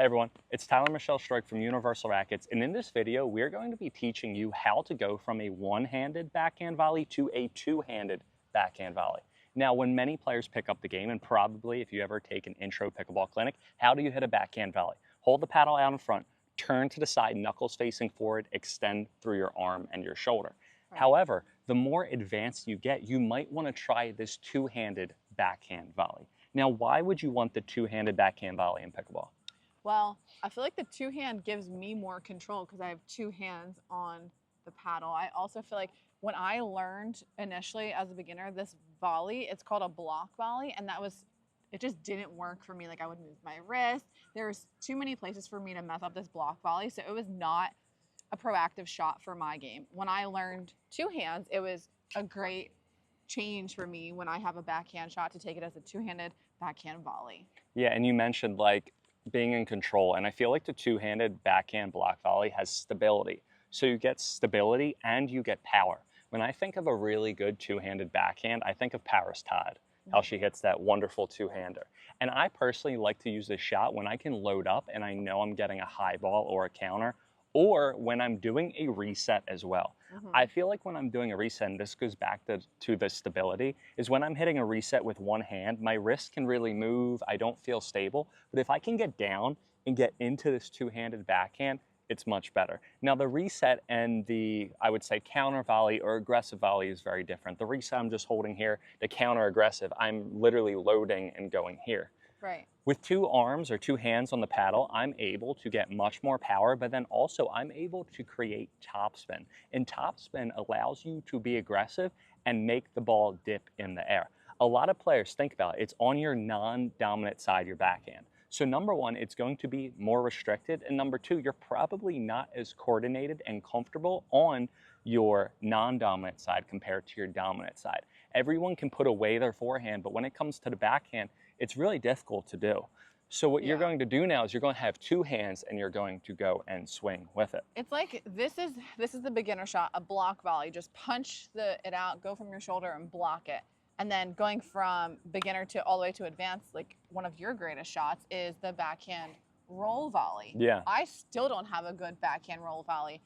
Hey everyone, it's Tyler Michelle Stroke from Universal Rackets, and in this video we're going to be teaching you how to go from a one-handed backhand volley to a two-handed backhand volley. Now, when many players pick up the game, and probably if you ever take an intro pickleball clinic, how do you hit a backhand volley? Hold the paddle out in front, turn to the side, knuckles facing forward, extend through your arm and your shoulder. Right. However, the more advanced you get, you might want to try this two-handed backhand volley. Now, why would you want the two-handed backhand volley in pickleball? Well, I feel like the two-hand gives me more control because I have two hands on the paddle. I also feel like when I learned initially as a beginner this volley, it's called a block volley, and it just didn't work for me. Like, I would move my wrist. There's too many places for me to mess up this block volley, so it was not a proactive shot for my game. When I learned two hands, it was a great change for me when I have a backhand shot to take it as a two-handed backhand volley. Yeah, and you mentioned like being in control, and I feel like the two-handed backhand block volley has stability. So you get stability and you get power. When I think of a really good two-handed backhand, I think of Paris Todd, how she hits that wonderful two-hander. And I personally like to use this shot when I can load up and I know I'm getting a high ball or a counter, or when I'm doing a reset as well. I feel like when I'm doing a reset, and this goes back to the stability, is when I'm hitting a reset with one hand, my wrist can really move, I don't feel stable, but if I can get down and get into this two-handed backhand, it's much better. Now the reset and the, I would say, counter volley or aggressive volley is very different. The reset I'm just holding here, the counter aggressive, I'm literally loading and going here. Right. With two arms or two hands on the paddle, I'm able to get much more power, but then also I'm able to create topspin. And topspin allows you to be aggressive and make the ball dip in the air. A lot of players, think about it, it's on your non-dominant side, your backhand. So number one, it's going to be more restricted. And number two, you're probably not as coordinated and comfortable on your non-dominant side compared to your dominant side. Everyone can put away their forehand, but when it comes to the backhand, it's really difficult to do. So what you're going to do now is you're going to have two hands and you're going to go and swing with it. It's like this is the beginner shot, a block volley. Just punch it out, go from your shoulder and block it. And then going from beginner to all the way to advanced, like one of your greatest shots is the backhand roll volley. Yeah. I still don't have a good backhand roll volley.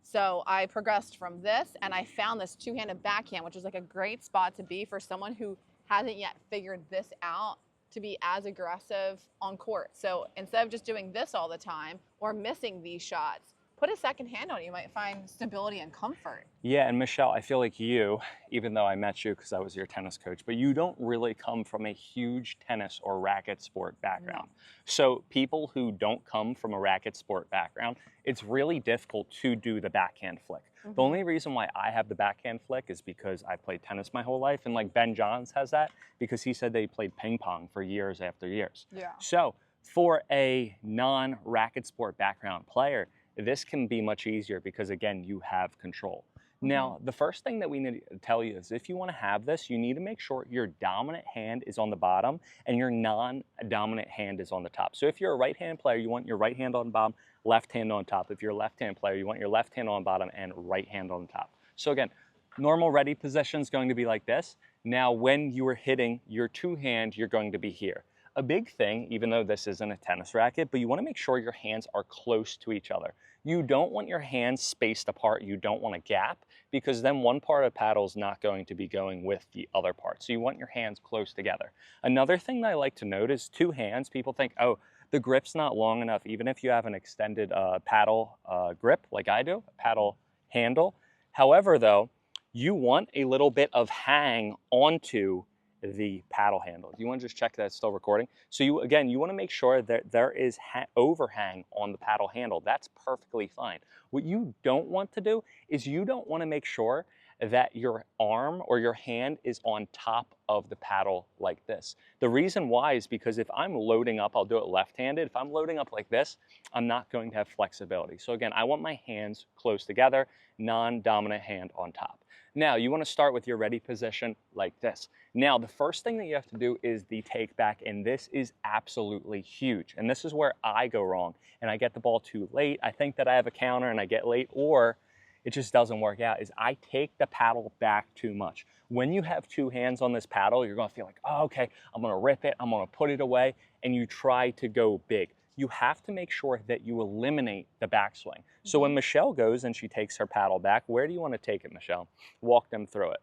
So I progressed from this and I found this two-handed backhand, which is like a great spot to be for someone who hasn't yet figured this out, to be as aggressive on court. So instead of just doing this all the time or missing these shots, put a second hand on it. You might find stability and comfort. Yeah, and Michelle, I feel like you, even though I met you because I was your tennis coach, but you don't really come from a huge tennis or racket sport background. No. So people who don't come from a racket sport background, it's really difficult to do the backhand flick. The only reason why I have the backhand flick is because I played tennis my whole life, and like Ben Johns has that because he said they played ping pong for years after years. Yeah. So for a non-racket sport background player, this can be much easier because, again, you have control. Now, the first thing that we need to tell you is if you want to have this, you need to make sure your dominant hand is on the bottom and your non-dominant hand is on the top. So if you're a right-hand player, you want your right hand on the bottom, left hand on top. If you're a left-hand player, you want your left hand on the bottom and right hand on the top. So again, normal ready position is going to be like this. Now, when you are hitting your two hand, you're going to be here. A big thing, even though this isn't a tennis racket, but you want to make sure your hands are close to each other. You don't want your hands spaced apart. You don't want a gap because then one part of the paddle is not going to be going with the other part. So you want your hands close together. Another thing that I like to note is two hands. People think, oh, the grip's not long enough. Even if you have an extended paddle grip like I do, a paddle handle. However, though, you want a little bit of hang onto the paddle handle. Do you want to just check that it's still recording? So you want to make sure that there is overhang on the paddle handle. That's perfectly fine. What you don't want to do is you don't want to make sure that your arm or your hand is on top of the paddle like this. The reason why is because if I'm loading up, I'll do it left-handed. If I'm loading up like this, I'm not going to have flexibility. So again, I want my hands close together, non-dominant hand on top. Now, you want to start with your ready position like this. Now, the first thing that you have to do is the take back, and this is absolutely huge. And this is where I go wrong, and I get the ball too late. I think that I have a counter and I get late, or it just doesn't work out, is I take the paddle back too much. When you have two hands on this paddle, you're going to feel like, oh, okay, I'm going to rip it, I'm going to put it away, and you try to go big. you have to make sure that you eliminate the backswing. So when Michelle goes and she takes her paddle back, where do you want to take it, Michelle? Walk them through it.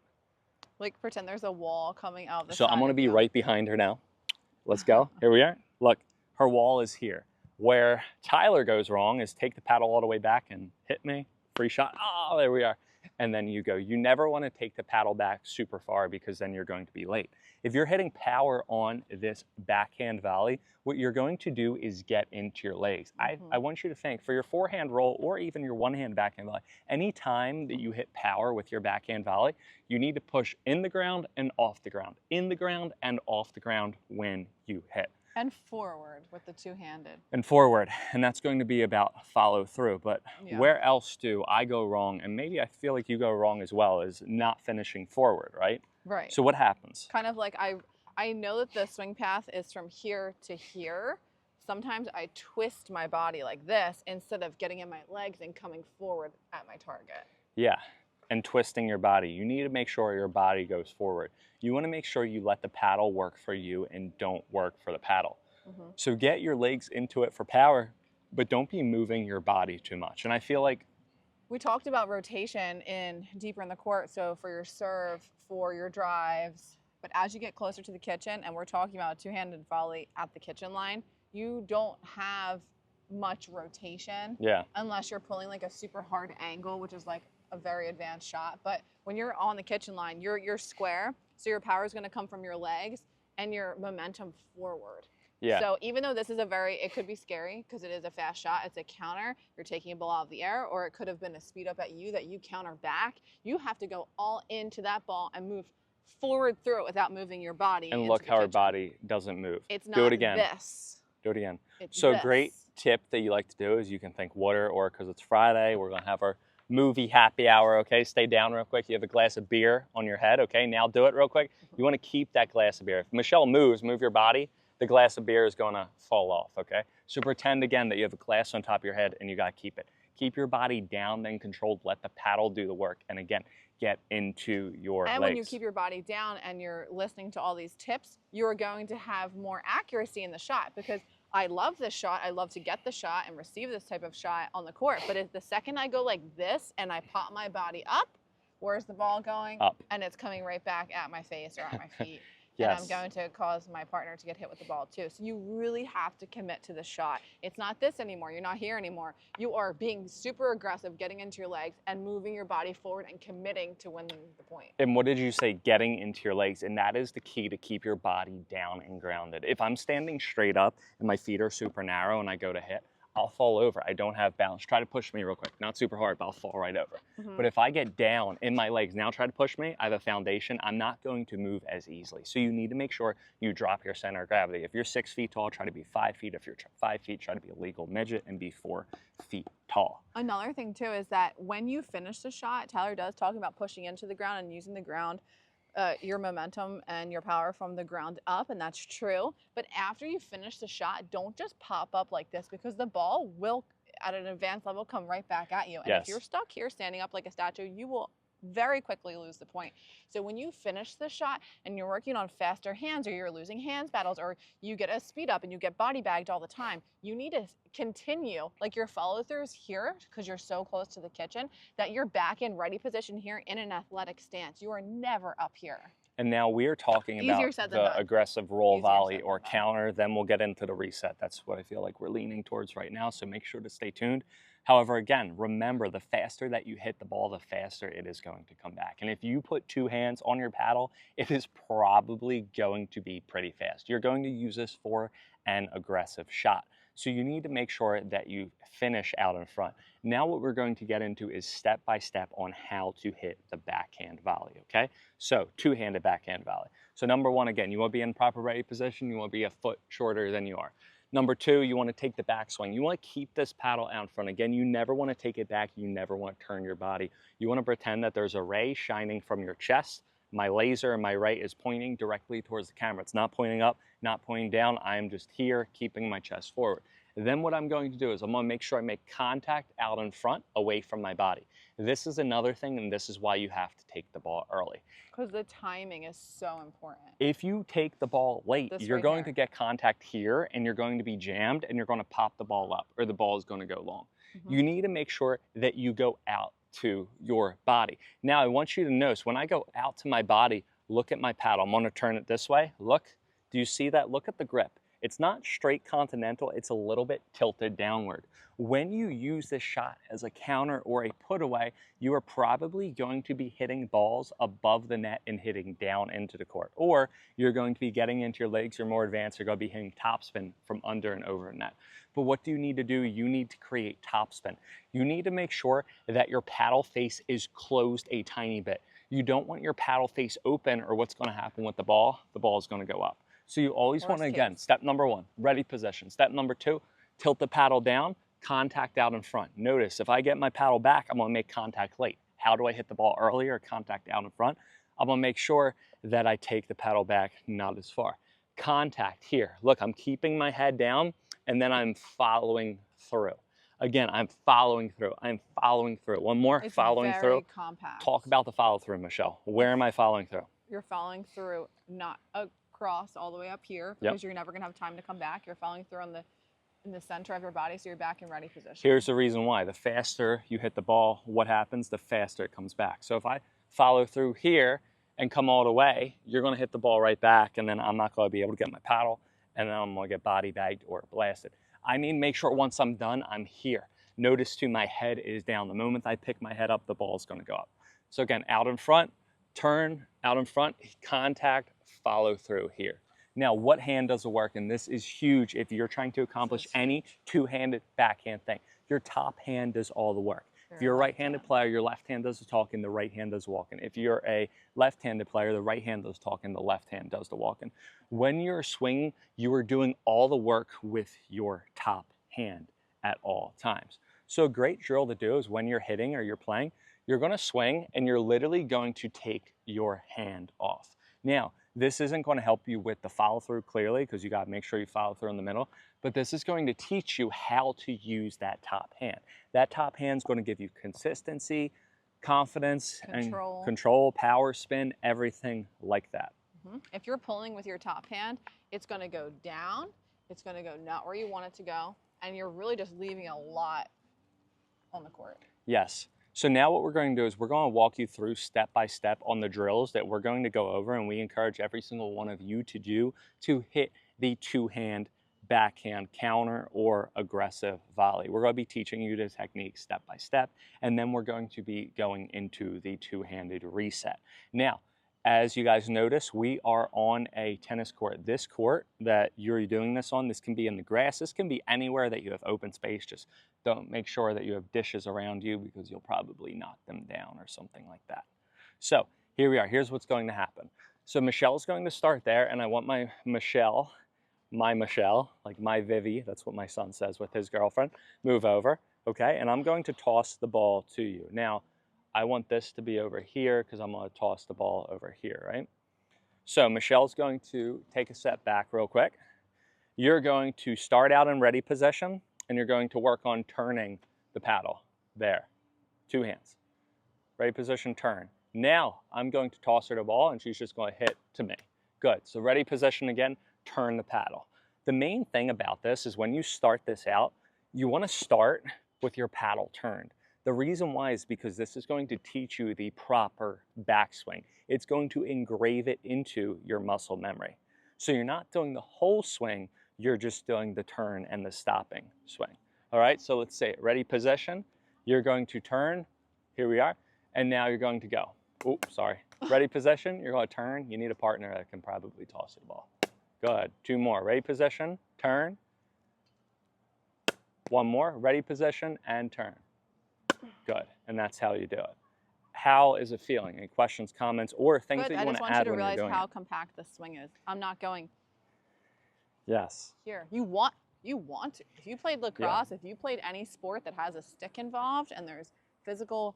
Like pretend there's a wall coming out of the So side I'm going to of be you. right behind her now. Let's go. Here we are. Look, her wall is here. Where Tyler goes wrong is take the paddle all the way back and hit me. Free shot. Oh, there we are. And then you go. You never want to take the paddle back super far because then you're going to be late. If you're hitting power on this backhand volley, what you're going to do is get into your legs. I want you to think for your forehand roll or even your one-hand backhand volley, anytime that you hit power with your backhand volley, you need to push in the ground and off the ground, in the ground and off the ground when you hit. And forward with the two-handed. And forward, and that's going to be about follow through. But where else do I go wrong, and maybe I feel like you go wrong as well, is not finishing forward, right? Right. So what happens? Kind of like I know that the swing path is from here to here. Sometimes I twist my body like this instead of getting in my legs and coming forward at my target. Yeah, and twisting your body. You need to make sure your body goes forward. You want to make sure you let the paddle work for you and don't work for the paddle. So get your legs into it for power, but don't be moving your body too much. And I feel like we talked about rotation deeper in the court. So for your serve, for your drives, but as you get closer to the kitchen, and we're talking about a two-handed volley at the kitchen line, you don't have much rotation unless you're pulling like a super hard angle, which is like a very advanced shot. But when you're on the kitchen line, you're square, so your power is going to come from your legs and your momentum forward. Yeah. So even though this is it could be scary because it is a fast shot, it's a counter, you're taking a ball out of the air, or it could have been a speed up at you that you counter back. You have to go all into that ball and move forward through it without moving your body. And look how her body doesn't move. It's not do it again. This. Do it again. It's so this. Great tip that you like to do is you can think water, or because it's Friday, we're going to have our movie happy hour, okay? Stay down real quick. You have a glass of beer on your head, okay? Now do it real quick. You want to keep that glass of beer. If Michelle moves, move your body, the glass of beer is going to fall off, okay? So pretend again that you have a glass on top of your head and you got to keep it. Keep your body down and controlled. Let the paddle do the work. And again, get into your legs. And when you keep your body down and you're listening to all these tips, you're going to have more accuracy in the shot, because I love this shot. I love to get the shot and receive this type of shot on the court. But if the second I go like this and I pop my body up, where's the ball going? Up. And it's coming right back at my face or at my feet. Yes. And I'm going to cause my partner to get hit with the ball too. So you really have to commit to the shot. It's not this anymore. You're not here anymore. You are being super aggressive, getting into your legs and moving your body forward and committing to winning the point. And what did you say? Getting into your legs. And that is the key to keep your body down and grounded. If I'm standing straight up and my feet are super narrow and I go to hit, I'll fall over. I don't have balance. Try to push me real quick. Not super hard, but I'll fall right over. But if I get down in my legs, now try to push me, I have a foundation, I'm not going to move as easily. So you need to make sure you drop your center of gravity. If you're 6 feet tall, try to be 5 feet. If you're 5 feet, try to be a legal midget and be 4 feet tall. Another thing too is that when you finish the shot, Tyler does talk about pushing into the ground and using the ground, your momentum and your power from the ground up, and that's true. But after you finish the shot, don't just pop up like this, because the ball will, at an advanced level, come right back at you. And if you're stuck here standing up like a statue, you will very quickly lose the point. So when you finish the shot and you're working on faster hands, or you're losing hands battles, or you get a speed up and you get body bagged all the time, you need to continue, like your follow throughs here, because you're so close to the kitchen, that you're back in ready position here in an athletic stance. You are never up here. And now we're talking about the aggressive roll volley or counter. Then we'll get into the reset. That's what I feel like we're leaning towards right now. So make sure to stay tuned. However, again, remember, the faster that you hit the ball, the faster it is going to come back. And if you put 2 hands on your paddle, it is probably going to be pretty fast. You're going to use this for an aggressive shot. So you need to make sure that you finish out in front. Now what we're going to get into is step by step on how to hit the backhand volley, okay? So two-handed backhand volley. So number 1, again, you want to be in proper ready position. You want to be a foot shorter than you are. Number 2, you want to take the backswing. You want to keep this paddle out in front. Again, you never want to take it back. You never want to turn your body. You want to pretend that there's a ray shining from your chest. My laser in my right is pointing directly towards the camera. It's not pointing up, not pointing down. I am just here, keeping my chest forward. Then what I'm going to do is I'm going to make sure I make contact out in front, away from my body. This is another thing, and this is why you have to take the ball early. Because the timing is so important. If you take the ball late, This you're right going here. to get contact here, and you're going to be jammed, and you're going to pop the ball up, or the ball is going to go long. You need to make sure that you go out to your body. Now, I want you to notice when I go out to my body, look at my paddle. I'm going to turn it this way. Look. Do you see that? Look at the grip. It's not straight continental. It's a little bit tilted downward. When you use this shot as a counter or a put away, you are probably going to be hitting balls above the net and hitting down into the court. Or you're going to be getting into your legs, you're more advanced, you're going to be hitting topspin from under and over the net. But what do you need to do? You need to create topspin. You need to make sure that your paddle face is closed a tiny bit. You don't want your paddle face open, or what's going to happen with the ball? The ball is going to go up. So you always want to, again, step number 1, ready position. Step number 2, tilt the paddle down, contact out in front. Notice if I get my paddle back, I'm going to make contact late. How do I hit the ball earlier? Contact out in front. I'm going to make sure that I take the paddle back not as far. Contact here. Look, I'm keeping my head down, and then I'm following through. Again, I'm following through. I'm following through. One more, It's following very through. compact. Talk about the follow through, Michelle. Where am I following through? You're following through, not across all the way up here, because you're never going to have time to come back. You're following through in the center of your body, so you're back in ready position. Here's the reason why. The faster you hit the ball, what happens? The faster it comes back. So if I follow through here and come all the way, you're going to hit the ball right back, and then I'm not going to be able to get my paddle, and then I'm going to get body bagged or blasted. I need to make sure once I'm done, I'm here. Notice too, my head is down. The moment I pick my head up, the ball is going to go up. So again, out in front, turn, out in front, contact, follow through here. Now, what hand does the work? And this is huge if you're trying to accomplish any two-handed backhand thing. Your top hand does all the work. If you're a right-handed player, your left hand does the talking, the right hand does the walking. If you're a left-handed player, the right hand does talking, the left hand does the walking. When you're swinging, you are doing all the work with your top hand at all times. So a great drill to do is when you're hitting or you're playing, you're going to swing and you're literally going to take your hand off. Now, this isn't going to help you with the follow through clearly, because you got to make sure you follow through in the middle, but this is going to teach you how to use that top hand. That top hand is going to give you consistency, confidence, and control, power, spin, everything like that. If you're pulling with your top hand, it's going to go down, it's going to go not where you want it to go, and you're really just leaving a lot on the court. Yes. So now what we're going to do is we're going to walk you through step by step on the drills that we're going to go over, and we encourage every single one of you to do to hit the two-hand backhand counter or aggressive volley. We're going to be teaching you the technique step by step, and then we're going to be going into the two-handed reset. Now, as you guys notice, we are on a tennis court. This court that you're doing this on, this can be in the grass. This can be anywhere that you have open space. Just don't make sure that you have dishes around you, because you'll probably knock them down or something like that. So here we are. Here's what's going to happen. So Michelle's going to start there, and I want my Michelle, like my Vivi, that's what my son says with his girlfriend, move over, okay? And I'm going to toss the ball to you. Now, I want this to be over here because I'm going to toss the ball over here, right? So Michelle's going to take a step back real quick. You're going to start out in ready position, and you're going to work on turning the paddle. There, two hands. Ready position, turn. Now I'm going to toss her the ball, and she's just going to hit to me. Good. So ready position again, turn the paddle. The main thing about this is when you start this out, you want to start with your paddle turned. The reason why is because this is going to teach you the proper backswing. It's going to engrave it into your muscle memory. So you're not doing the whole swing, you're just doing the turn and the stopping swing. All right, so let's say ready position, you're going to turn, here we are, and now you're going to go. Oops, sorry. Ready position, you're going to turn. You need a partner that can probably toss the ball. Good, two more. Ready position, turn. One more, ready position and turn. Good, and that's how you do it. How is it feeling? Any questions, comments, or things that you want to add when you're doing it? I just want you to realize how compact this swing is. I'm not going. Yes. Here, you want to. If you played lacrosse, if you played any sport that has a stick involved and there's physical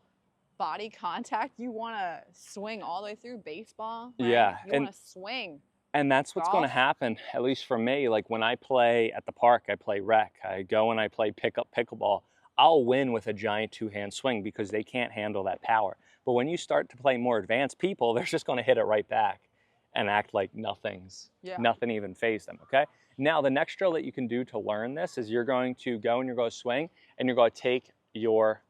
body contact, you want to swing all the way through. Baseball, right? Yeah. You want to swing And that's what's going to Golf? happen, at least for me. Like when I play at the park, I play rec, I go and I play pickleball, I'll win with a giant two-hand swing because they can't handle that power. But when you start to play more advanced people, they're just going to hit it right back and act like nothing even fazed them, okay? Now, the next drill that you can do to learn this is you're going to go and you're going to swing and you're going to take your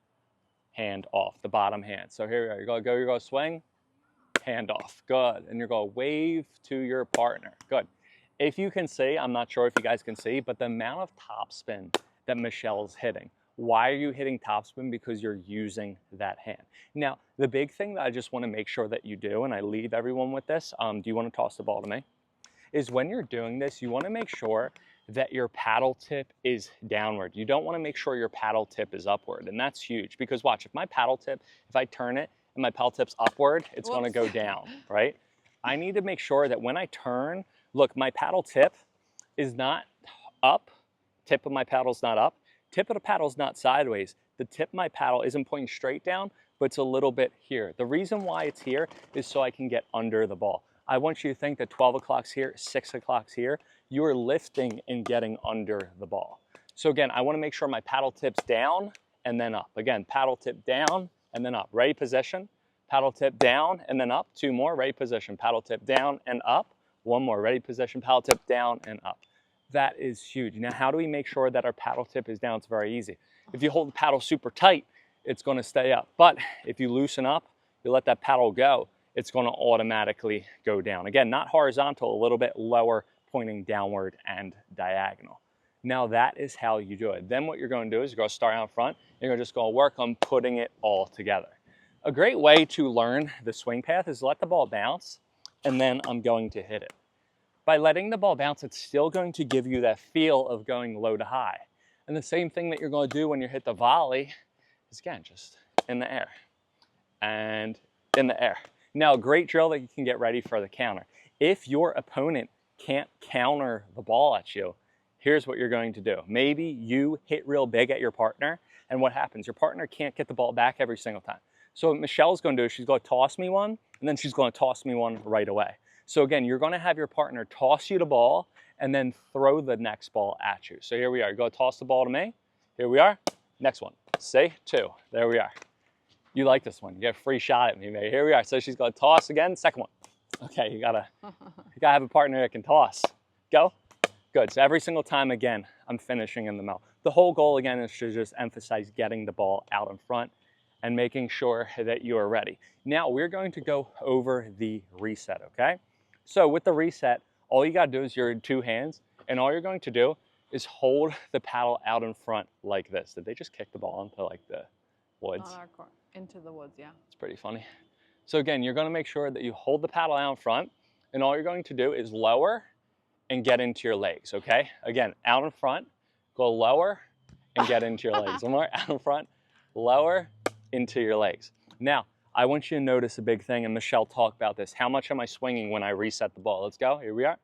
hand off, the bottom hand. So here we are, you're going to go, you're going to swing, hand off, good. And you're going to wave to your partner, good. If you can see, I'm not sure if you guys can see, but the amount of topspin that Michelle's hitting. Why are you hitting topspin? Because you're using that hand. Now, the big thing that I just want to make sure that you do, and I leave everyone with this, do you want to toss the ball to me? Is when you're doing this, you want to make sure that your paddle tip is downward. You don't want to make sure your paddle tip is upward, and that's huge because watch, if my paddle tip, if I turn it and my paddle tip's upward, it's going to go down, right? I need to make sure that when I turn, look, my paddle tip is not up, tip of my paddle's not up, tip of the paddle's not sideways. The tip of my paddle isn't pointing straight down, but it's a little bit here. The reason why it's here is so I can get under the ball. I want you to think that 12 o'clock's here, 6 o'clock's here. You're lifting and getting under the ball. So again, I want to make sure my paddle tip's down and then up. Again, paddle tip down and then up. Ready, position. Paddle tip down and then up. 2 more, ready, position. Paddle tip down and up. 1 more, ready, position. Paddle tip down and up. That is huge. Now, how do we make sure that our paddle tip is down? It's very easy. If you hold the paddle super tight, it's going to stay up. But if you loosen up, you let that paddle go, it's going to automatically go down. Again, not horizontal, a little bit lower, pointing downward and diagonal. Now that is how you do it. Then what you're going to do is you're going to start out front, and you're just going to work on putting it all together. A great way to learn the swing path is let the ball bounce, and then I'm going to hit it. By letting the ball bounce, it's still going to give you that feel of going low to high. And the same thing that you're going to do when you hit the volley is, again, just in the air and in the air. Now, a great drill that you can get ready for the counter. If your opponent can't counter the ball at you, here's what you're going to do. Maybe you hit real big at your partner, and what happens? Your partner can't get the ball back every single time. So what Michelle's going to do is she's going to toss me one, and then she's going to toss me one right away. So again, you're going to have your partner toss you the ball and then throw the next ball at you. So here we are. You go toss the ball to me. Here we are. Next one. Say 2. There we are. You like this one. You get a free shot at me, maybe. Here we are. So she's going to toss again. Second one. Okay, you gotta have a partner that can toss. Go. Good. So every single time, again, I'm finishing in the middle. The whole goal, again, is to just emphasize getting the ball out in front and making sure that you are ready. Now, we're going to go over the reset, okay? So with the reset, all you gotta do is your 2 hands, and all you're going to do is hold the paddle out in front like this. Did they just kick the ball into like the woods? On our court, into the woods, yeah. It's pretty funny. So again, you're gonna make sure that you hold the paddle out in front, and all you're going to do is lower and get into your legs, okay? Again, out in front, go lower and get into your legs. One more, out in front, lower, into your legs. Now, I want you to notice a big thing, and Michelle talked about this. How much am I swinging when I reset the ball? Let's go, here we are.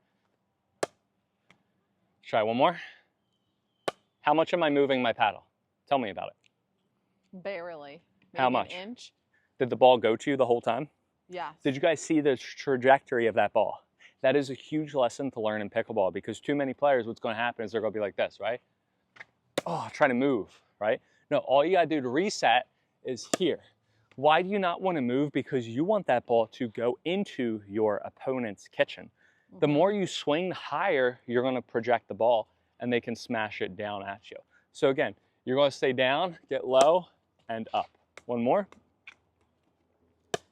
Try one more. How much am I moving my paddle? Tell me about it. Barely. Maybe How much? An inch. Did the ball go to you the whole time? Yes. Did you guys see the trajectory of that ball? That is a huge lesson to learn in pickleball, because too many players, what's going to happen is they're going to be like this, right? Oh, trying to move, right? No, all you got to do to reset is here. Why do you not want to move? Because you want that ball to go into your opponent's kitchen. The more you swing, the higher you're going to project the ball, and they can smash it down at you. So again, you're going to stay down, get low, and up. One more.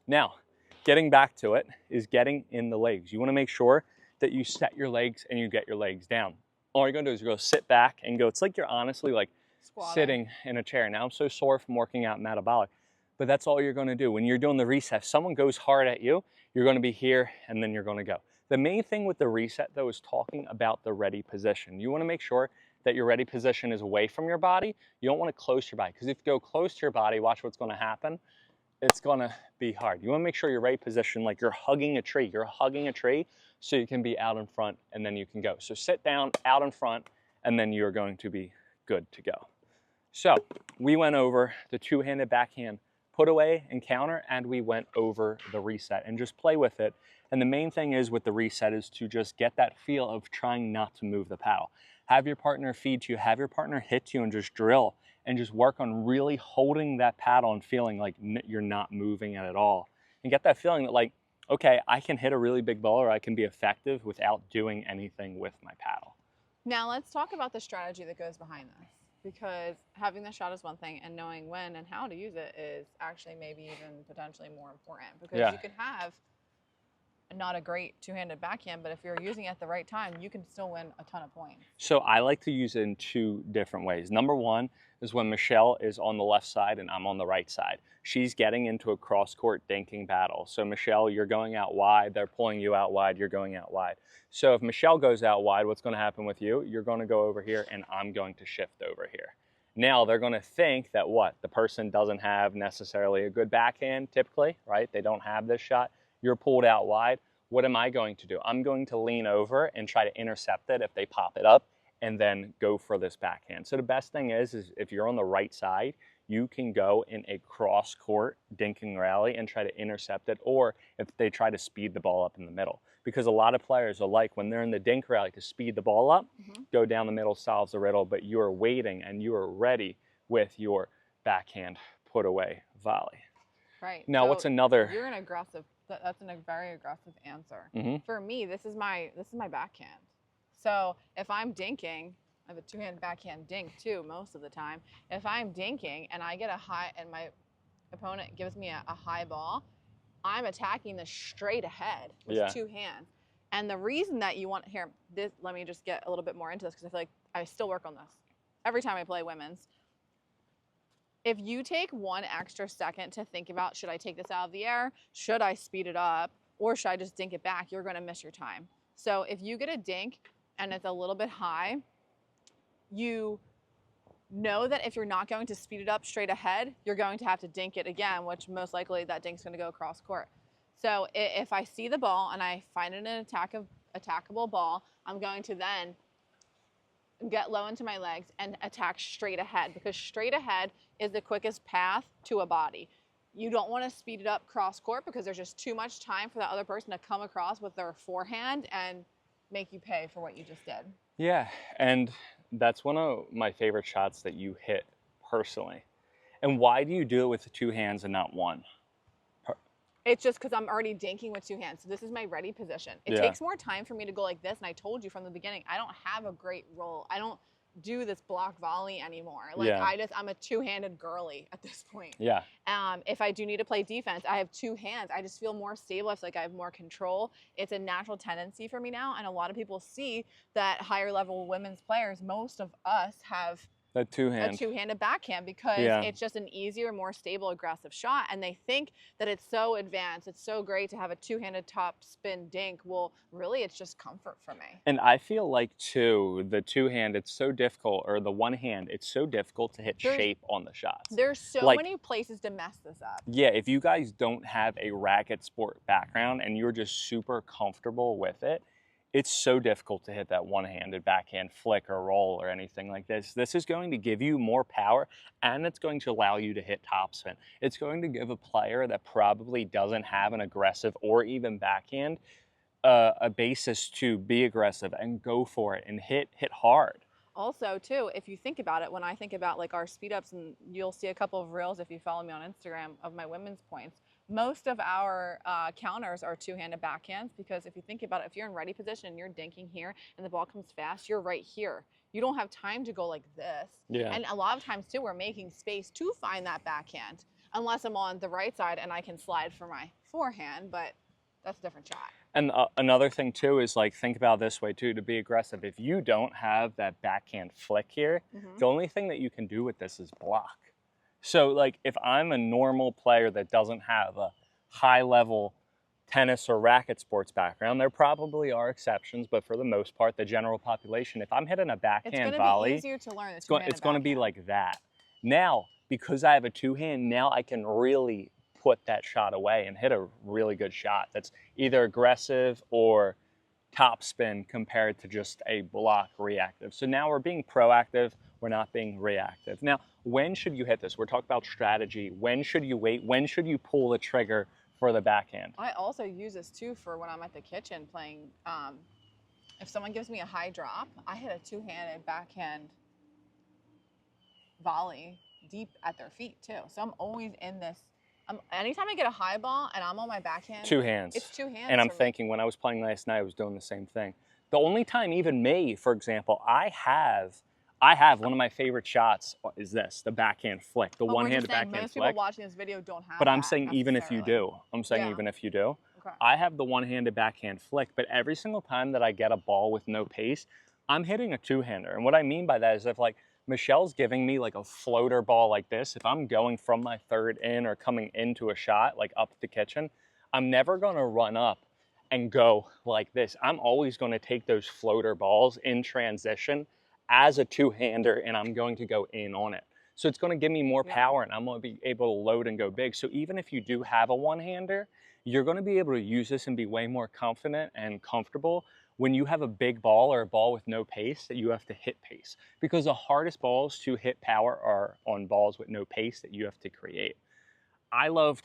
Now, getting back to it is getting in the legs. You want to make sure that you set your legs and you get your legs down. All you're going to do is you're going to sit back and go. It's like you're honestly like Squatting. Sitting in a chair. Now, I'm so sore from working out metabolic, but that's all you're going to do. When you're doing the reset, if someone goes hard at you, you're going to be here, and then you're going to go. The main thing with the reset, though, is talking about the ready position. You want to make sure that your ready position is away from your body. You don't want to close your body, because if you go close to your body, watch what's going to happen. It's going to be hard. You want to make sure your ready position, like you're hugging a tree. You're hugging a tree so you can be out in front, and then you can go. So sit down, out in front, and then you're going to be good to go. So we went over the 2-handed backhand put away and counter, and we went over the reset and just play with it. And the main thing is with the reset is to just get that feel of trying not to move the paddle. Have your partner feed to you, have your partner hit you and just drill and just work on really holding that paddle and feeling like you're not moving it at all. And get that feeling that like, okay, I can hit a really big ball or I can be effective without doing anything with my paddle. Now let's talk about the strategy that goes behind this, because having the shot is one thing and knowing when and how to use it is actually maybe even potentially more important, because you can have not a great two-handed backhand, but if you're using it at the right time, you can still win a ton of points. So I like to use it in 2 different ways. Number one is when Michelle is on the left side and I'm on the right side. She's getting into a cross-court dinking battle. So Michelle, you're going out wide, they're pulling you out wide, you're going out wide. So if Michelle goes out wide, what's going to happen with you? You're going to go over here and I'm going to shift over here. Now they're going to think that what? The person doesn't have necessarily a good backhand typically, right? They don't have this shot. You're pulled out wide. What am I going to do? I'm going to lean over and try to intercept it if they pop it up and then go for this backhand. So the best thing is if you're on the right side, you can go in a cross-court dinking rally and try to intercept it, or if they try to speed the ball up in the middle. Because a lot of players are like, when they're in the dink rally to speed the ball up, go down the middle solves the riddle, but you're waiting and you are ready with your backhand put away volley. Right. Now, so what's another? You're an aggressive. That's a very aggressive answer. For me, this is my backhand. So if I'm dinking, I have a two-hand backhand dink too most of the time. If I'm dinking and I get a high and my opponent gives me a high ball, I'm attacking this straight ahead with 2 hands. And the reason that you want here, this, let me just get a little bit more into this because I feel like I still work on this every time I play women's. If you take 1 extra second to think about, should I take this out of the air? Should I speed it up? Or should I just dink it back? You're going to miss your time. So if you get a dink and it's a little bit high, you know that if you're not going to speed it up straight ahead, you're going to have to dink it again, which most likely that dink's going to go across court. So if I see the ball and I find it an attackable ball, I'm going to then get low into my legs and attack straight ahead, because straight ahead is the quickest path to a body. You don't want to speed it up cross court because there's just too much time for that other person to come across with their forehand and make you pay for what you just did. Yeah, and that's one of my favorite shots that you hit personally. And why do you do it with the 2 hands and not 1? It's just because I'm already dinking with 2 hands. So this is my ready position. It takes more time for me to go like this. And I told you from the beginning, I don't have a great roll. I don't do this block volley anymore. Like I'm a 2-handed girly at this point. Yeah. If I do need to play defense, I have 2 hands. I just feel more stable. I feel like I have more control. It's a natural tendency for me now. And a lot of people see that higher level women's players, most of us have a 2-handed backhand because it's just an easier, more stable, aggressive shot. And they think that it's so advanced, it's so great to have a 2-handed top spin dink. Well, really, it's just comfort for me. And I feel like, too, the 2-hand, it's so difficult, or the 1-hand, it's so difficult to hit shape on the shots. There's so many places to mess this up. Yeah, if you guys don't have a racket sport background and you're just super comfortable with it, it's so difficult to hit that 1-handed backhand flick or roll or anything like this. This is going to give you more power, and it's going to allow you to hit topspin. It's going to give a player that probably doesn't have an aggressive or even backhand a basis to be aggressive and go for it and hit hard. Also, too, if you think about it, when I think about like our speed ups, and you'll see a couple of reels if you follow me on Instagram of my women's points, most of our counters are 2-handed backhands, because if you think about it, if you're in ready position and you're dinking here and the ball comes fast, you're right here. You don't have time to go like this. Yeah. And a lot of times, too, we're making space to find that backhand, unless I'm on the right side and I can slide for my forehand, but that's a different shot. And another thing, too, is like, think about it this way, too, to be aggressive. If you don't have that backhand flick here, the only thing that you can do with this is block. So, like, if I'm a normal player that doesn't have a high-level tennis or racket sports background, there probably are exceptions, but for the most part, the general population, if I'm hitting a backhand volley, it's going to be easier to learn. It's going to be like that. Now, because I have a 2-hand, now I can really put that shot away and hit a really good shot that's either aggressive or top spin compared to just a block reactive. So now we're being proactive. We're not being reactive. Now, when should you hit this? We're talking about strategy. When should you wait? When should you pull the trigger for the backhand? I also use this too for when I'm at the kitchen playing. If someone gives me a high drop, I hit a two-handed backhand volley deep at their feet too. So I'm always in this. Anytime I get a high ball and I'm on my backhand, Two hands. It's two hands. And I'm thinking when I was playing last night, I was doing the same thing. The only time, even me, for example, I have one of my favorite shots is this, the backhand flick, the one-handed backhand most flick. people watching this video don't have But I'm that saying even if you do. I'm saying Yeah. even if you do. Okay. I have the one-handed backhand flick, but every single time that I get a ball with no pace, I'm hitting a two-hander. And what I mean by that is if like Michelle's giving me like a floater ball like this, if I'm going from my third in or coming into a shot like up the kitchen, I'm never going to run up and go like this. I'm always going to take those floater balls in transition as a two-hander, and I'm going to go in on it. So it's going to give me more power, and I'm going to be able to load and go big. So even if you do have a one-hander, you're going to be able to use this and be way more confident and comfortable when you have a big ball or a ball with no pace that you have to hit pace. Because the hardest balls to hit power are on balls with no pace that you have to create. I love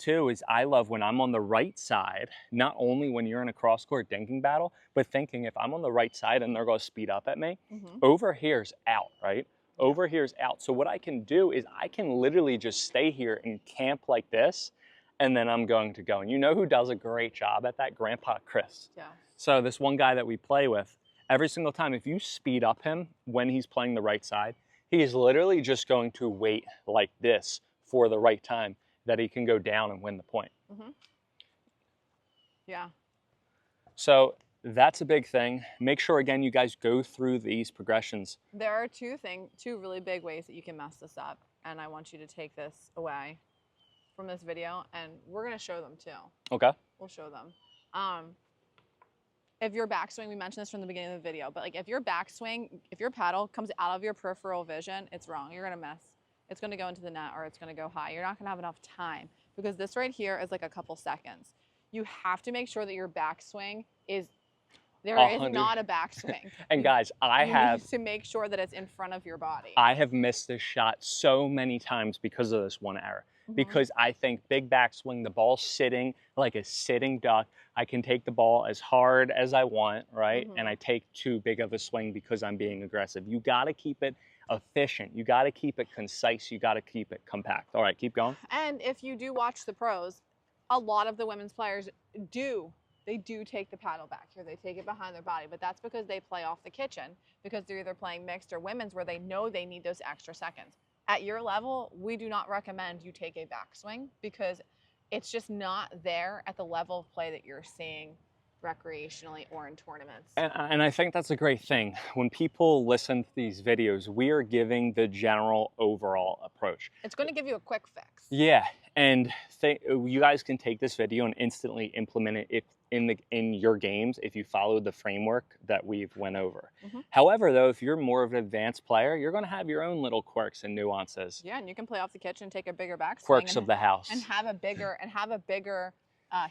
when I'm on the right side, not only when you're in a cross-court dinking battle, but thinking if I'm on the right side and they're going to speed up at me, over here's out, right? Over here's out. So what I can do is I can literally just stay here and camp like this, and then I'm going to go. And you know who does a great job at that? Grandpa Chris. Yeah. So this one guy that we play with, every single time, if you speed up him when he's playing the right side, he is literally just going to wait like this for the right time that he can go down and win the point. Yeah. So that's a big thing. Make sure, again, you guys go through these progressions. There are two really big ways that you can mess this up, and I want you to take this away from this video, and we're going to show them too. Okay. We'll show them. If your backswing, we mentioned this from the beginning of the video, but like if your backswing, if your paddle comes out of your peripheral vision, it's wrong. You're going to miss. It's going to go into the net or it's going to go high. You're not going to have enough time because this right here is like a couple seconds. You have to make sure that your backswing is, there is not a backswing. And guys, I have to make sure that it's in front of your body. I have missed this shot so many times because of this one error. Because I think big backswing, the ball sitting like a sitting duck. I can take the ball as hard as I want, right? And I take too big of a swing because I'm being aggressive. You got to keep it efficient. You got to keep it concise. You got to keep it compact. All right, keep going. And if you do watch the pros, a lot of the women's players they do take the paddle back here. They take it behind their body, but that's because they play off the kitchen because they're either playing mixed or women's where they know they need those extra seconds. At your level, we do not recommend you take a backswing because it's just not there at the level of play that you're seeing recreationally or in tournaments. And I think that's a great thing. When people listen to these videos, we are giving the general overall approach. It's going to give you a quick fix. Yeah, and you guys can take this video and instantly implement it in your games if you follow the framework that we've went over. However, though, if you're more of an advanced player, you're going to have your own little quirks and nuances. Yeah, and you can play off the kitchen and take a bigger backswing. Quirks of the house. And have a bigger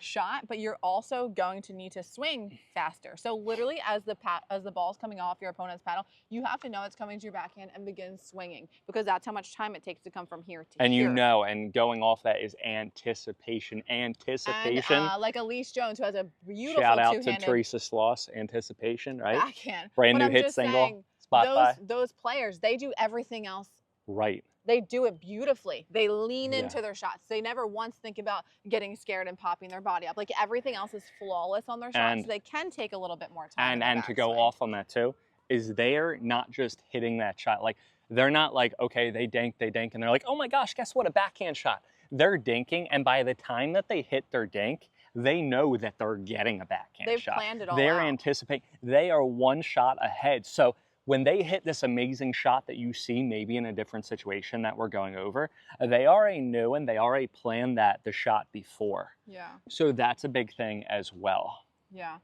shot, but you're also going to need to swing faster. So literally, as the ball's coming off your opponent's paddle, you have to know it's coming to your backhand and begin swinging because that's how much time it takes to come from here to and here. You know, and going off that is anticipation. And, like Elise Jones, who has a beautiful shout out two-handed to Teresa Sloss, anticipation, right? backhand. Brand But new I'm hit just single. saying, Spotify. those players, they do everything else right. They do it beautifully. They lean into their shots. They never once think about getting scared and popping their body up. Like everything else is flawless on their shots. So they can take a little bit more time. And to go off on that too, is they're not just hitting that shot. Like they're not like, okay, they dink, and they're like, oh my gosh, guess what? A backhand shot. They're dinking, and by the time that they hit their dink, they know that they're getting a backhand shot. They've planned it all They're out. anticipating. They are one shot ahead. So when they hit this amazing shot that you see maybe in a different situation that we're going over, they already knew and they already planned the shot before. Yeah. So that's a big thing as well. Yeah.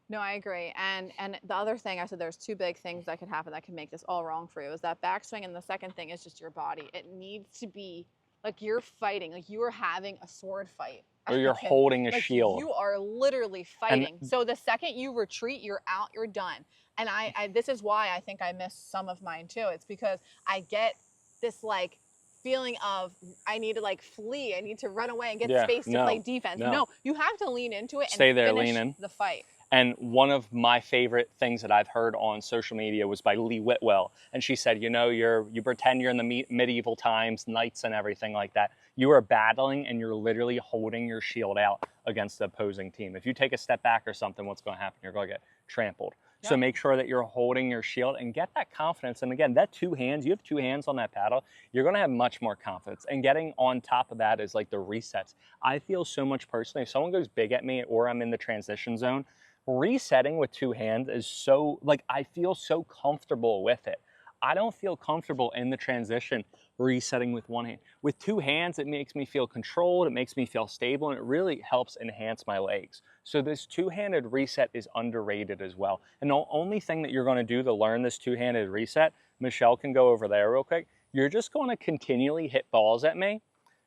No, I agree. And the other thing, I said there's two big things that could happen that can make this all wrong for you is that backswing, and the second thing is just your body. It needs to be like you're fighting, like you are having a sword fight. Or you're holding a like shield. You are literally fighting. So the second you retreat, you're out, you're done. And this is why I think I miss some of mine too. It's because I get this like feeling of I need to like flee. I need to run away and get space to play defense. No, you have to lean into it Stay and there, finish lean in. the fight. And one of my favorite things that I've heard on social media was by Lee Whitwell. And she said, you know, you pretend you're in the medieval times, knights and everything like that. You are battling and you're literally holding your shield out against the opposing team. If you take a step back or something, what's going to happen? You're going to get trampled. Yep. So make sure that you're holding your shield and get that confidence. And again, that two hands, you have two hands on that paddle, you're going to have much more confidence. And getting on top of that is like the resets. I feel so much personally, if someone goes big at me or I'm in the transition zone, resetting with two hands is so, like, I feel so comfortable with it. I don't feel comfortable in the transition resetting with one hand. With two hands, it makes me feel controlled, it makes me feel stable, and it really helps enhance my legs. So this two-handed reset is underrated as well. And the only thing that you're going to do to learn this two-handed reset, Michelle can go over there real quick, you're just going to continually hit balls at me.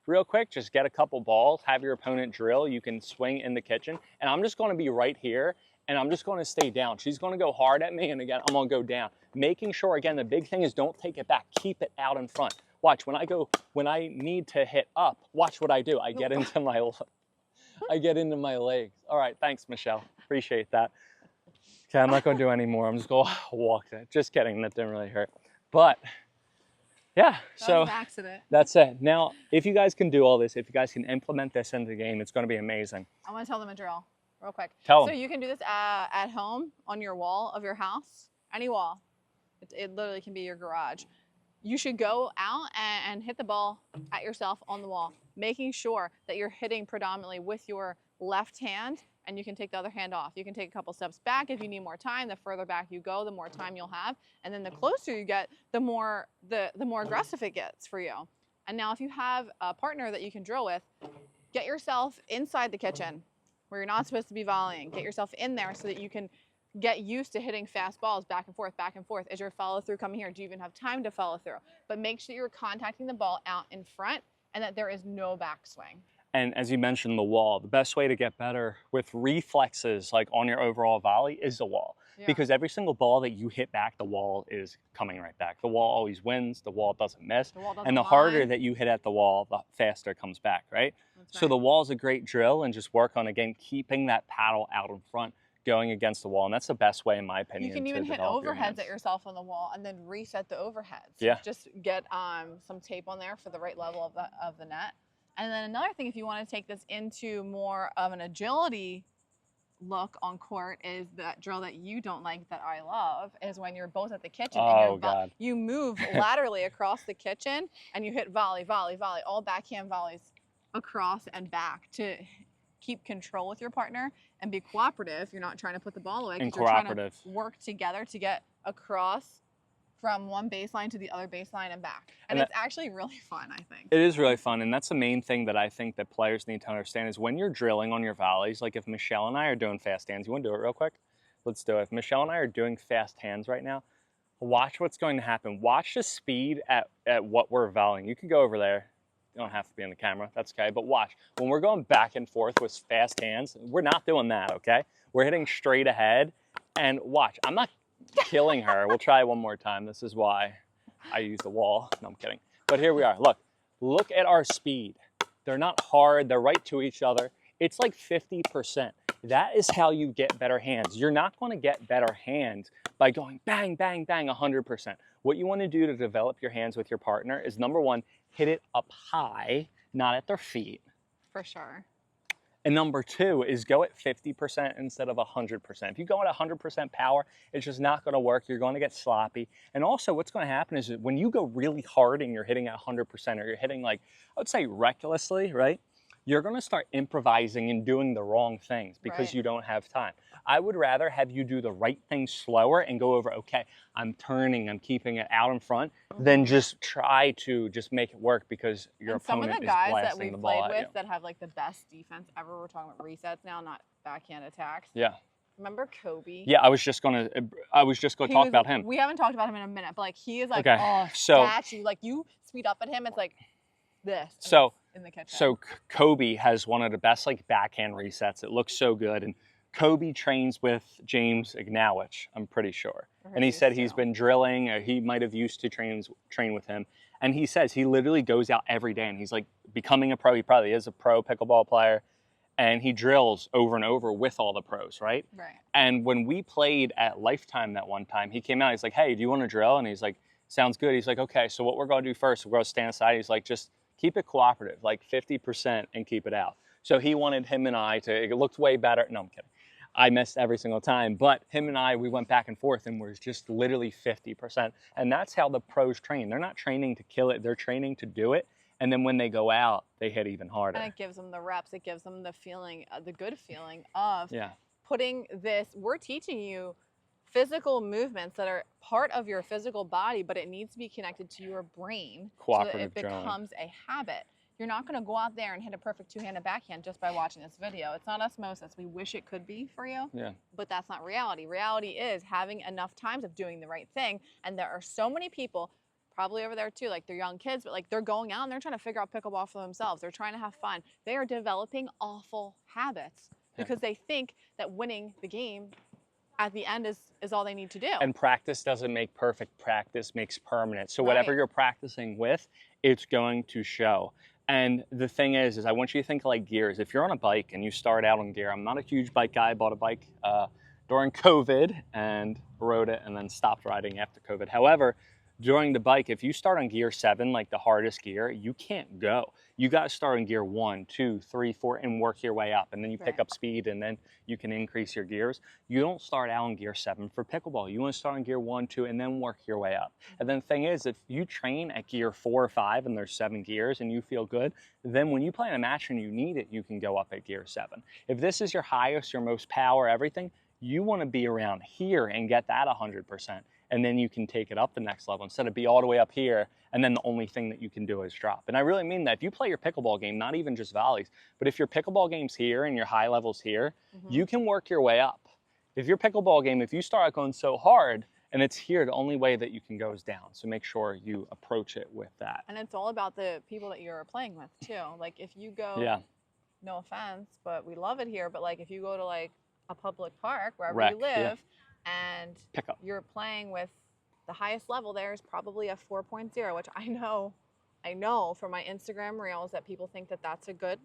Real quick, just get a couple balls, have your opponent drill, you can swing in the kitchen, and I'm just going to be right here, and I'm just going to stay down. She's going to go hard at me, and again, I'm going to go down. Making sure, again, the big thing is don't take it back. Keep it out in front. Watch, when I need to hit up, watch what I do. I get into my legs. All right, thanks, Michelle. Appreciate that. Okay, I'm not going to do any more. I'm just going to walk it. Just kidding, that didn't really hurt. But yeah, so that's it. Now, if you guys can do all this, if you guys can implement this into the game, it's going to be amazing. I want to tell them a drill real quick. Tell them. So you can do this at home on your wall of your house, any wall. It literally can be your garage. You should go out and hit the ball at yourself on the wall, making sure that you're hitting predominantly with your left hand, and you can take the other hand off. You can take a couple steps back if you need more time. The further back you go, the more time you'll have. And then the closer you get, the more aggressive it gets for you. And now if you have a partner that you can drill with, get yourself inside the kitchen where you're not supposed to be volleying. Get yourself in there so that you can get used to hitting fast balls back and forth, back and forth. Is your follow through coming here? Do you even have time to follow through? But make sure you're contacting the ball out in front and that there is no backswing. And as you mentioned, the wall, the best way to get better with reflexes, like on your overall volley, is the wall. Yeah. Because every single ball that you hit back, the wall is coming right back. The wall always wins, the wall doesn't miss. And the harder that you hit at the wall, the faster it comes back, right? That's right. So the wall's a great drill, and just work on, again, keeping that paddle out in front, going against the wall. And that's the best way, in my opinion. You can even hit overheads at yourself on the wall and then reset the overheads. Yeah. Just get some tape on there for the right level of the net. And then another thing, if you want to take this into more of an agility look on court, is that drill that you don't like that I love, is when you're both at the kitchen and you move laterally across the kitchen and you hit volley, volley, volley, all backhand volleys across and back to keep control with your partner and be cooperative. You're not trying to put the ball away because you're trying to work together to get across from one baseline to the other baseline and back. And it's actually really fun, I think. It is really fun, and that's the main thing that I think that players need to understand is when you're drilling on your volleys, like if Michelle and I are doing fast hands, you want to do it real quick? Let's do it. If Michelle and I are doing fast hands right now, watch what's going to happen. Watch the speed at what we're volleying. You can go over there. You don't have to be in the camera, that's okay, but watch. When we're going back and forth with fast hands, we're not doing that, okay? We're hitting straight ahead, and watch. I'm not killing her. We'll try one more time. This is why I use the wall. No, I'm kidding. But here we are. Look at our speed. They're not hard. They're right to each other. It's like 50%. That is how you get better hands. You're not going to get better hands by going bang, bang, bang 100%. What you want to do to develop your hands with your partner is, number one, hit it up high, not at their feet. For sure. And number two is go at 50% instead of 100%. If you go at 100% power, it's just not going to work. You're going to get sloppy. And also what's going to happen is that when you go really hard and you're hitting at 100%, or you're hitting, like, I would say recklessly, right? You're going to start improvising and doing the wrong things because you don't have time. I would rather have you do the right thing slower and go over, okay, I'm turning, I'm keeping it out in front, than just try to just make it work because your opponent is blasting the ball. Some of the guys that we've played with that have like the best defense ever, we're talking about resets now, not backhand attacks. Yeah. Remember Kobe? Yeah, I was just gonna talk about him. We haven't talked about him in a minute, but like he is like, statue. Like you speed up at him, it's like this So in the kitchen. So Kobe has one of the best like backhand resets. It looks so good. And Kobe trains with James Ignowich, I'm pretty sure. And he said he's been drilling, or he might have used to train with him. And he says he literally goes out every day and he's like becoming a pro. He probably is a pro pickleball player. And he drills over and over with all the pros, right? Right. And when we played at Lifetime that one time, he came out, he's like, hey, do you want to drill? And he's like, sounds good. He's like, okay, so what we're going to do first, we're going to stand aside. He's like, just keep it cooperative, like 50% and keep it out. So he wanted him and I to, it looked way better. No, I'm kidding. I missed every single time, but him and I, we went back and forth and we're just literally 50%. And that's how the pros train. They're not training to kill it. They're training to do it. And then when they go out, they hit even harder. And it gives them the reps. It gives them the feeling, the good feeling of yeah. putting this, we're teaching you physical movements that are part of your physical body, but it needs to be connected to your brain so that it becomes a habit. You're not going to go out there and hit a perfect two-handed backhand just by watching this video. It's not osmosis. We wish it could be for you, but that's not reality. Reality is having enough times of doing the right thing. And there are so many people, probably over there too, like they're young kids, but like they're going out and they're trying to figure out pickleball for themselves. They're trying to have fun. They are developing awful habits because they think that winning the game at the end is all they need to do. And practice doesn't make perfect. Practice makes permanent. So whatever you're practicing with, it's going to show. And the thing is I want you to think like gears. If you're on a bike and you start out on gear, I'm not a huge bike guy. I bought a bike during COVID and rode it and then stopped riding after COVID. However, during the bike, if you start on gear 7, like the hardest gear, you can't go. You got to start on gear 1, 2, 3, 4, and work your way up. And then you pick up speed and then you can increase your gears. You don't start out on gear 7 for pickleball. You want to start on gear 1, 2, and then work your way up. And then the thing is, if you train at gear 4 or 5 and there's 7 gears and you feel good, then when you play in a match and you need it, you can go up at gear 7. If this is your highest, your most power, everything, you want to be around here and get that 100%. And then you can take it up the next level instead of be all the way up here and then the only thing that you can do is drop. And I really mean that. If you play your pickleball game, not even just volleys, but if your pickleball game's here and your high level's here, you can work your way up. If your pickleball game, if you start out going so hard and it's here, the only way that you can go is down. So make sure you approach it with that. And it's all about the people that you're playing with too. Like if you go, no offense, but we love it here, but like if you go to like a public park, wherever you live, and you're playing with the highest level, there's probably a 4.0, which I know from my Instagram reels that people think that that's a good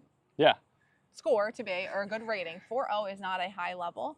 score to be, or a good rating. 4.0 is not a high level.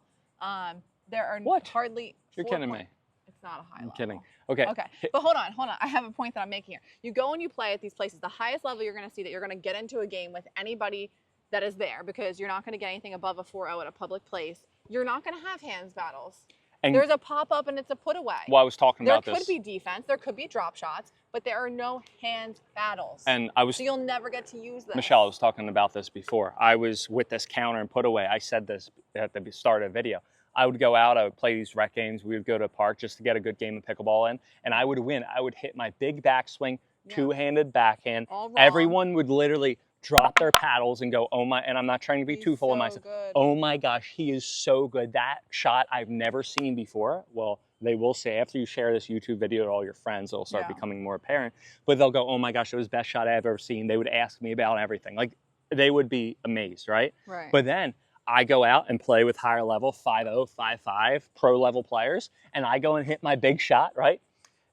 There are hardly. You're kidding me. It's not a high level. I'm kidding. Okay. Okay. But hold on. I have a point that I'm making here. You go and you play at these places. The highest level you're going to see that you're going to get into a game with anybody that is there, because you're not going to get anything above a 4.0 at a public place. You're not going to have hands battles. And there's a pop-up and it's a put-away. Well, I was talking about this. There could be defense, there could be drop shots, but there are no hand battles. And so you'll never get to use this. Michelle, I was talking about this before. I was with this counter and put-away. I said this at the start of the video. I would go out, I would play these rec games. We would go to a park just to get a good game of pickleball in, and I would win. I would hit my big backswing, two-handed backhand. Everyone would literally drop their paddles and go, oh my, and I'm not trying to be too full of myself. Oh my gosh, he is so good. That shot I've never seen before. Well, they will say after you share this YouTube video to all your friends, it'll start becoming more apparent. But they'll go, oh my gosh, it was the best shot I've ever seen. They would ask me about everything. Like, they would be amazed, right? But then I go out and play with higher level 5.0, 5.5 pro level players, and I go and hit my big shot, right?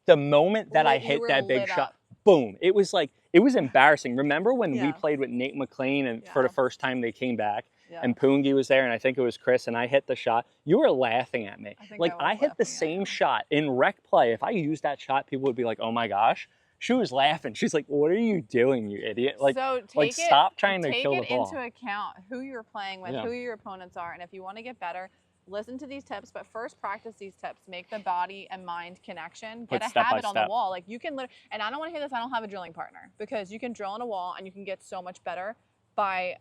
The moment that I hit that big shot, boom, it was like, it was embarrassing. Remember when we played with Nate McLean and for the first time they came back and Poongi was there and I think it was Chris and I hit the shot? You were laughing at me. Like I hit the same shot in rec play. If I used that shot, people would be like, oh my gosh. She was laughing. She's like, what are you doing, you idiot? Like, stop trying to kill the ball. Take it into account who you're playing with, who your opponents are, and if you want to get better, listen to these tips, but first practice these tips. Make the body and mind connection. Get a habit on the wall. Like you can, and I don't want to hear this, I don't have a drilling partner, because you can drill on a wall and you can get so much better by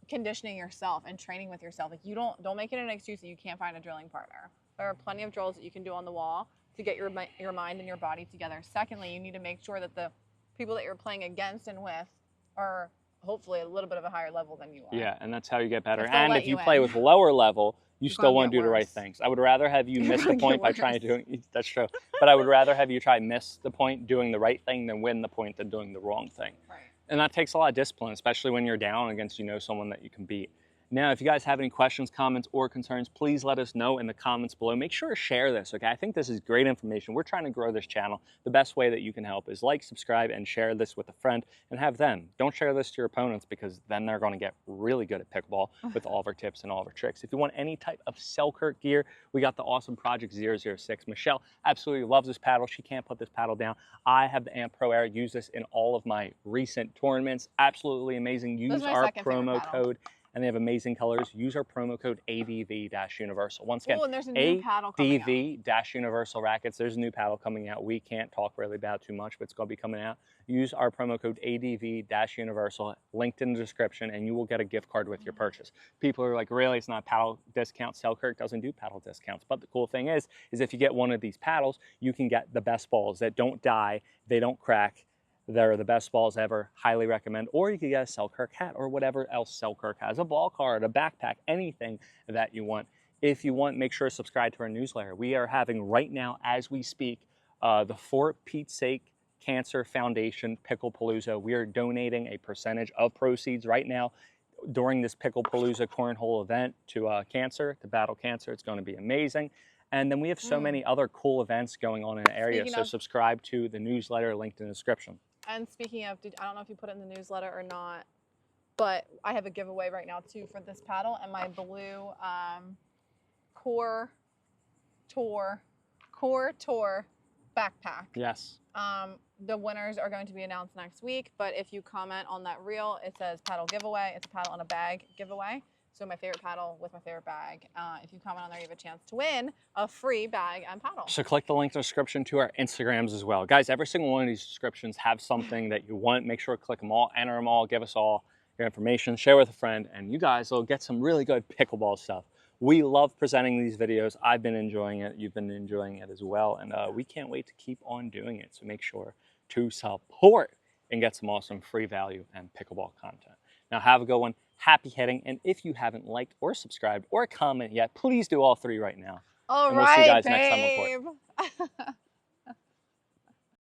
conditioning yourself and training with yourself. Like you don't make it an excuse that you can't find a drilling partner. There are plenty of drills that you can do on the wall to get your mind and your body together. Secondly, you need to make sure that the people that you're playing against and with are hopefully a little bit of a higher level than you are. Yeah, and that's how you get better. And if you play with lower level, you still want to do the right things. I would rather have you miss the point by trying to do, that's true, but I would rather have you try miss the point doing the right thing than win the point than doing the wrong thing. And that takes a lot of discipline, especially when you're down against, someone that you can beat. Now, if you guys have any questions, comments, or concerns, please let us know in the comments below. Make sure to share this, okay? I think this is great information. We're trying to grow this channel. The best way that you can help is like, subscribe, and share this with a friend, and have them. Don't share this to your opponents, because then they're going to get really good at pickleball with all of our tips and all of our tricks. If you want any type of Selkirk gear, we got the awesome Project 006. Michelle absolutely loves this paddle. She can't put this paddle down. I have the Amp Pro Air. Use this in all of my recent tournaments. Absolutely amazing. Use our promo code. And they have amazing colors. Use our promo code ADV-Universal. Once again, and there's a new paddle coming out. ADV-Universal Rackets. There's a new paddle coming out. We can't talk really about too much, but it's going to be coming out. Use our promo code ADV-Universal, linked in the description, and you will get a gift card with your purchase. People are like, really, it's not a paddle discount. Selkirk doesn't do paddle discounts. But the cool thing is if you get one of these paddles, you can get the best balls that don't die, they don't crack. They're the best balls ever. Highly recommend. Or you can get a Selkirk hat or whatever else Selkirk has. A ball card, a backpack, anything that you want. If you want, make sure to subscribe to our newsletter. We are having right now, as we speak, the For Pete's Sake Cancer Foundation Picklepalooza. We are donating a percentage of proceeds right now during this Picklepalooza cornhole event to cancer, to battle cancer. It's going to be amazing. And then we have so many other cool events going on in the area. So subscribe to the newsletter linked in the description. And speaking of, I don't know if you put it in the newsletter or not, but I have a giveaway right now too for this paddle and my blue Core Tour backpack. Yes. The winners are going to be announced next week, but if you comment on that reel, it says paddle giveaway. It's a paddle and a bag giveaway. So my favorite paddle with my favorite bag. If you comment on there, you have a chance to win a free bag and paddle. So click the link in the description to our Instagrams as well. Guys, every single one of these descriptions have something that you want. Make sure to click them all, enter them all, give us all your information, share with a friend, and you guys will get some really good pickleball stuff. We love presenting these videos. I've been enjoying it. You've been enjoying it as well. And we can't wait to keep on doing it. So make sure to support and get some awesome free value and pickleball content. Now have a good one. Happy hitting. And if you haven't liked or subscribed or comment yet, please do all three right now. All and right, we'll see you guys next time, of course.